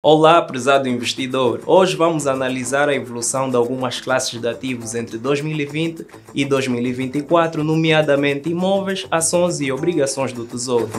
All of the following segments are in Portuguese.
Olá, prezado investidor! Hoje vamos analisar a evolução de algumas classes de ativos entre 2020 e 2024, nomeadamente imóveis, ações e obrigações do Tesouro.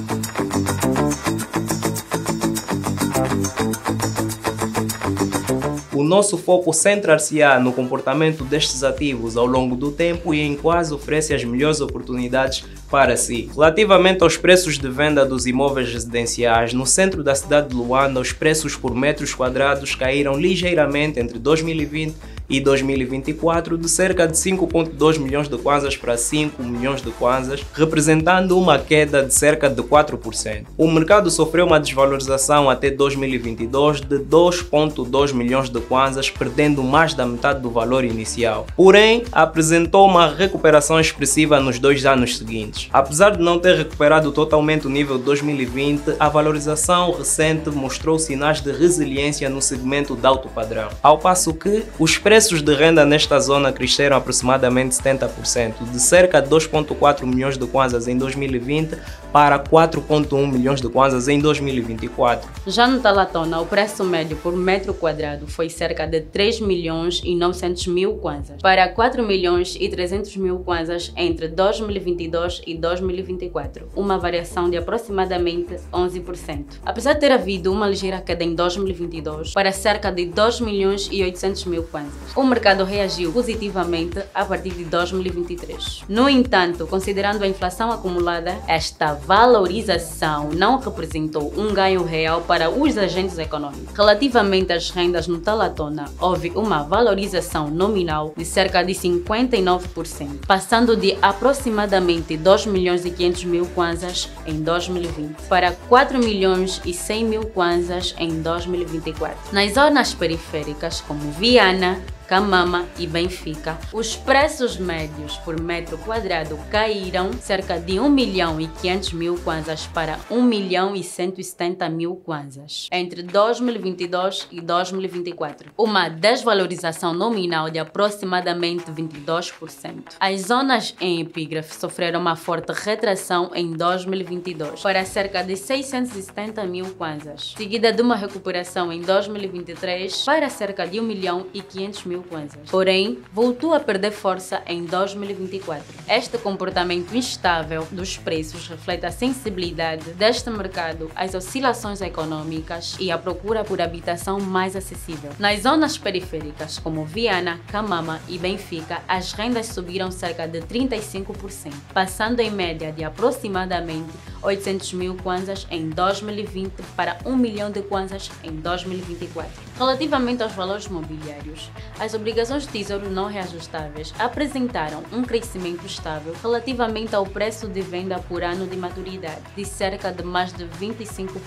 O nosso foco centrar-se-á no comportamento destes ativos ao longo do tempo e em quais oferece as melhores oportunidades para si. Relativamente aos preços de venda dos imóveis residenciais, no centro da cidade de Luanda, os preços por metros quadrados caíram ligeiramente entre 2020 e 2024 de cerca de 5,2 milhões de kwanzas para 5 milhões de kwanzas, representando uma queda de cerca de 4%. O mercado sofreu uma desvalorização até 2022 de 2,2 milhões de kwanzas, perdendo mais da metade do valor inicial. Porém, apresentou uma recuperação expressiva nos 2 anos seguintes. Apesar de não ter recuperado totalmente o nível de 2020, a valorização recente mostrou sinais de resiliência no segmento de alto padrão, ao passo que os preços de renda nesta zona cresceram aproximadamente 70%, de cerca de 2,4 milhões de kwanzas em 2020 para 4,1 milhões de kwanzas em 2024. Já no Talatona, o preço médio por metro quadrado foi cerca de 3 milhões e 900 mil kwanzas para 4 milhões e 300 mil kwanzas entre 2022 e 2024, uma variação de aproximadamente 11%. Apesar de ter havido uma ligeira queda em 2022 para cerca de 2 milhões e 800 mil kwanzas, o mercado reagiu positivamente a partir de 2023. No entanto, considerando a inflação acumulada, esta valorização não representou um ganho real para os agentes econômicos. Relativamente às rendas no Talatona, houve uma valorização nominal de cerca de 59%, passando de aproximadamente 2 milhões e 500 mil kwanzas em 2020 para 4 milhões e 100 mil kwanzas em 2024. Nas zonas periféricas como Viana, Kamama e Benfica, os preços médios por metro quadrado caíram cerca de 1 milhão e 500 mil kwanzas para 1 milhão e 170 mil kwanzas entre 2022 e 2024, uma desvalorização nominal de aproximadamente 22%. As zonas em epígrafe sofreram uma forte retração em 2022 para cerca de 670 mil kwanzas, seguida de uma recuperação em 2023 para cerca de 1 milhão e 500 mil kwanzas. Porém, voltou a perder força em 2024. Este comportamento instável dos preços reflete a sensibilidade deste mercado às oscilações econômicas e a procura por habitação mais acessível. Nas zonas periféricas como Viana, Kamama e Benfica, as rendas subiram cerca de 35%, passando em média de aproximadamente 800 mil kwanzas em 2020 para 1 milhão de kwanzas em 2024. Relativamente aos valores mobiliários, as obrigações de tesouro não reajustáveis apresentaram um crescimento estável relativamente ao preço de venda por ano de maturidade, de cerca de mais de 25%,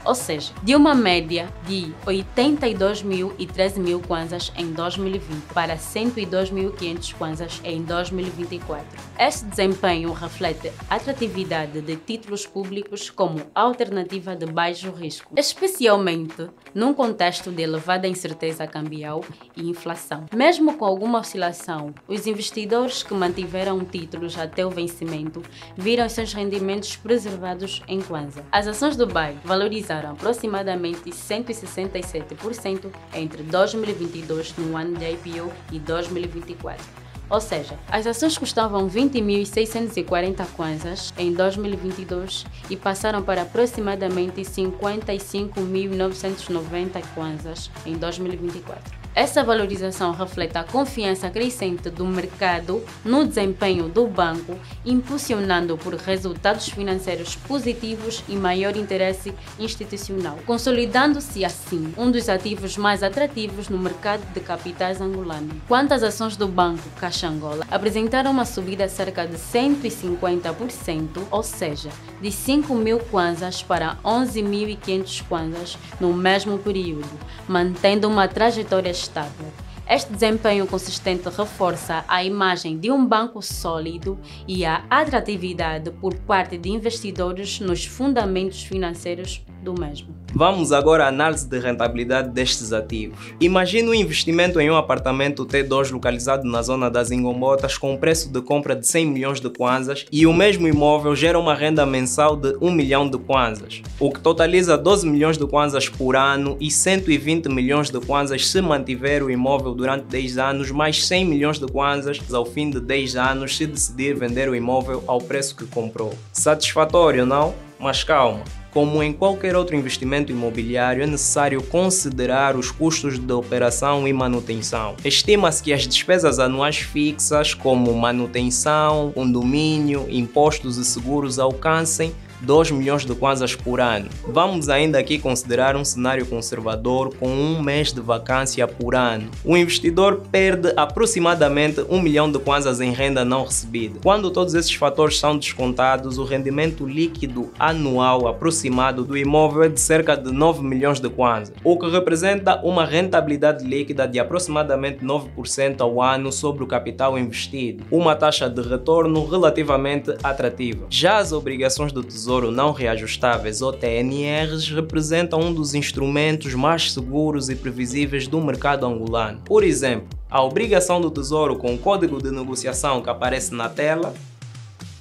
ou seja, de uma média de 82 mil e 13 mil kwanzas em 2020 para 102.500 kwanzas em 2024. Este desempenho reflete a atratividade de títulos públicos como alternativa de baixo risco, especialmente num contexto de elevada incerteza cambial e inflação. Mesmo com alguma oscilação, os investidores que mantiveram títulos até o vencimento viram seus rendimentos preservados em kwanza. As ações do BAI valorizaram aproximadamente 167% entre 2022, no ano de IPO, e 2024. Ou seja, as ações custavam 20.640 kwanzas em 2022 e passaram para aproximadamente 55.990 kwanzas em 2024. Essa valorização reflete a confiança crescente do mercado no desempenho do banco, impulsionando por resultados financeiros positivos e maior interesse institucional, consolidando-se assim um dos ativos mais atrativos no mercado de capitais angolano. Quanto às ações do Banco Caixa Angola, apresentaram uma subida de cerca de 150%, ou seja, de 5 mil kwanzas para 11.500 kwanzas no mesmo período, mantendo uma trajetória estável. Este desempenho consistente reforça a imagem de um banco sólido e a atratividade por parte de investidores nos fundamentos financeiros do mesmo. Vamos agora à análise de rentabilidade destes ativos. Imagine um investimento em um apartamento T2 localizado na zona das Ingombotas com um preço de compra de 100 milhões de kwanzas e o mesmo imóvel gera uma renda mensal de 1 milhão de kwanzas, o que totaliza 12 milhões de kwanzas por ano e 120 milhões de kwanzas se mantiver o imóvel durante 10 anos, mais 100 milhões de kwanzas ao fim de 10 anos se decidir vender o imóvel ao preço que comprou. Satisfatório, não? Mas calma. Como em qualquer outro investimento imobiliário, é necessário considerar os custos de operação e manutenção. Estima-se que as despesas anuais fixas, como manutenção, condomínio, impostos e seguros, alcancem 2 milhões de kwanzas por ano. Vamos ainda aqui considerar um cenário conservador com um mês de vacância por ano. O investidor perde aproximadamente 1 milhão de kwanzas em renda não recebida. Quando todos esses fatores são descontados, o rendimento líquido anual aproximado do imóvel é de cerca de 9 milhões de kwanzas, o que representa uma rentabilidade líquida de aproximadamente 9% ao ano sobre o capital investido, uma taxa de retorno relativamente atrativa. Já as obrigações do Tesouro não reajustáveis ou TNRs representam um dos instrumentos mais seguros e previsíveis do mercado angolano. Por exemplo, a obrigação do Tesouro com o código de negociação que aparece na tela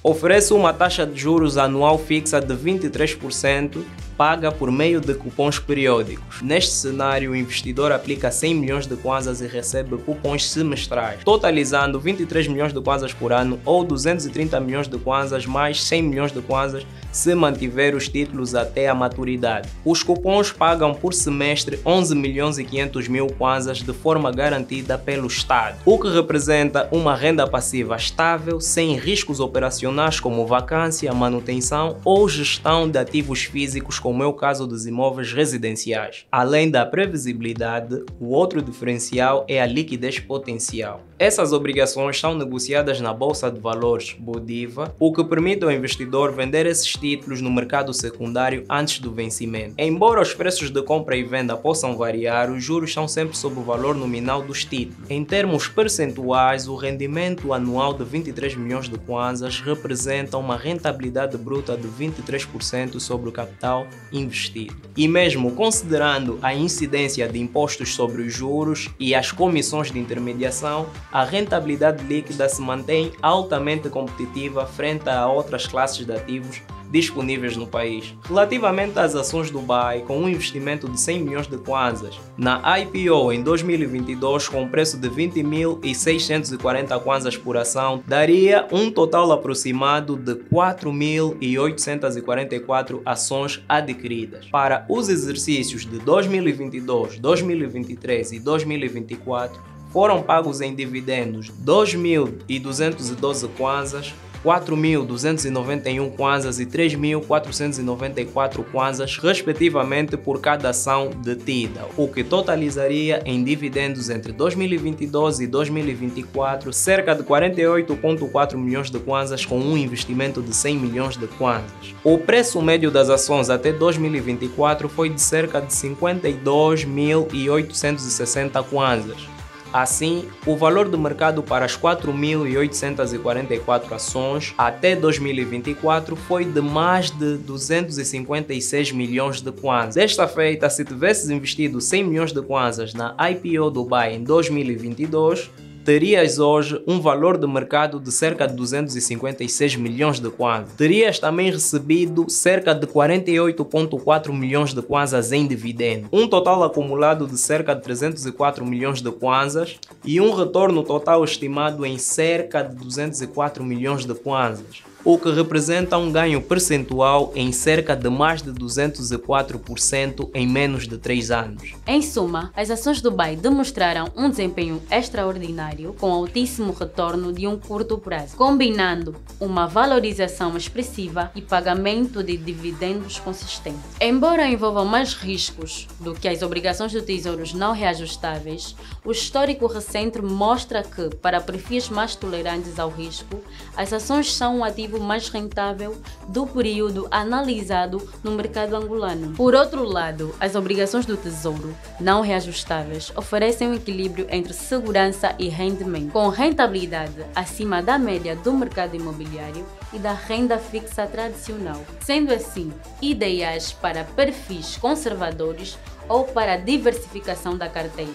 oferece uma taxa de juros anual fixa de 23%, paga por meio de cupons periódicos. Neste cenário, o investidor aplica 100 milhões de kwanzas e recebe cupons semestrais, totalizando 23 milhões de kwanzas por ano ou 230 milhões de kwanzas mais 100 milhões de kwanzas se mantiver os títulos até a maturidade. Os cupons pagam por semestre 11 milhões e 500 mil kwanzas de forma garantida pelo Estado, o que representa uma renda passiva estável, sem riscos operacionais como vacância, manutenção ou gestão de ativos físicos, como é o caso dos imóveis residenciais. Além da previsibilidade, o outro diferencial é a liquidez potencial. Essas obrigações são negociadas na Bolsa de Valores Bodiva, o que permite ao investidor vender esses títulos no mercado secundário antes do vencimento. Embora os preços de compra e venda possam variar, os juros são sempre sobre o valor nominal dos títulos. Em termos percentuais, o rendimento anual de 23 milhões de kwanzas representa uma rentabilidade bruta de 23% sobre o capital investido. E mesmo considerando a incidência de impostos sobre os juros e as comissões de intermediação, a rentabilidade líquida se mantém altamente competitiva frente a outras classes de ativos disponíveis no país. Relativamente às ações Dubai, com um investimento de 100 milhões de kwanzas, na IPO em 2022 com um preço de 20.640 kwanzas por ação, daria um total aproximado de 4.844 ações adquiridas. Para os exercícios de 2022, 2023 e 2024, foram pagos em dividendos 2.212 kwanzas, 4.291 kwanzas e 3.494 kwanzas, respectivamente, por cada ação detida, o que totalizaria em dividendos entre 2022 e 2024 cerca de 48,4 milhões de kwanzas com um investimento de 100 milhões de kwanzas. O preço médio das ações até 2024 foi de cerca de 52.860 kwanzas. Assim, o valor do mercado para as 4.844 ações até 2024 foi de mais de 256 milhões de kwanzas. Desta feita, se tivesses investido 100 milhões de kwanzas na IPO Dubai em 2022, terias hoje um valor de mercado de cerca de 256 milhões de kwanzas. Terias também recebido cerca de 48,4 milhões de kwanzas em dividendo, um total acumulado de cerca de 304 milhões de kwanzas e um retorno total estimado em cerca de 204 milhões de kwanzas, o que representa um ganho percentual em cerca de mais de 204% em menos de 3 anos. Em suma, as ações Dubai demonstraram um desempenho extraordinário com altíssimo retorno de um curto prazo, combinando uma valorização expressiva e pagamento de dividendos consistente. Embora envolvam mais riscos do que as obrigações do Tesouro não reajustáveis, o histórico recente mostra que, para perfis mais tolerantes ao risco, as ações são um ativo ativo mais rentável do período analisado no mercado angolano. Por outro lado, as obrigações do Tesouro não reajustáveis oferecem um equilíbrio entre segurança e rendimento, com rentabilidade acima da média do mercado imobiliário e da renda fixa tradicional, sendo assim ideais para perfis conservadores ou para a diversificação da carteira,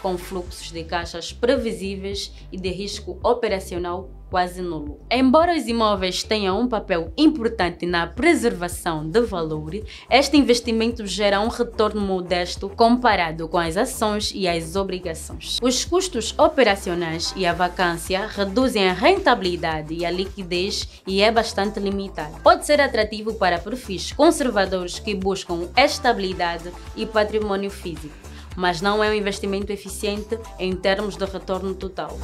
com fluxos de caixas previsíveis e de risco operacional quase nulo. Embora os imóveis tenham um papel importante na preservação de valor, este investimento gera um retorno modesto comparado com as ações e as obrigações. Os custos operacionais e a vacância reduzem a rentabilidade e a liquidez e é bastante limitado. Pode ser atrativo para perfis conservadores que buscam estabilidade e patrimônio físico, mas não é um investimento eficiente em termos de retorno total.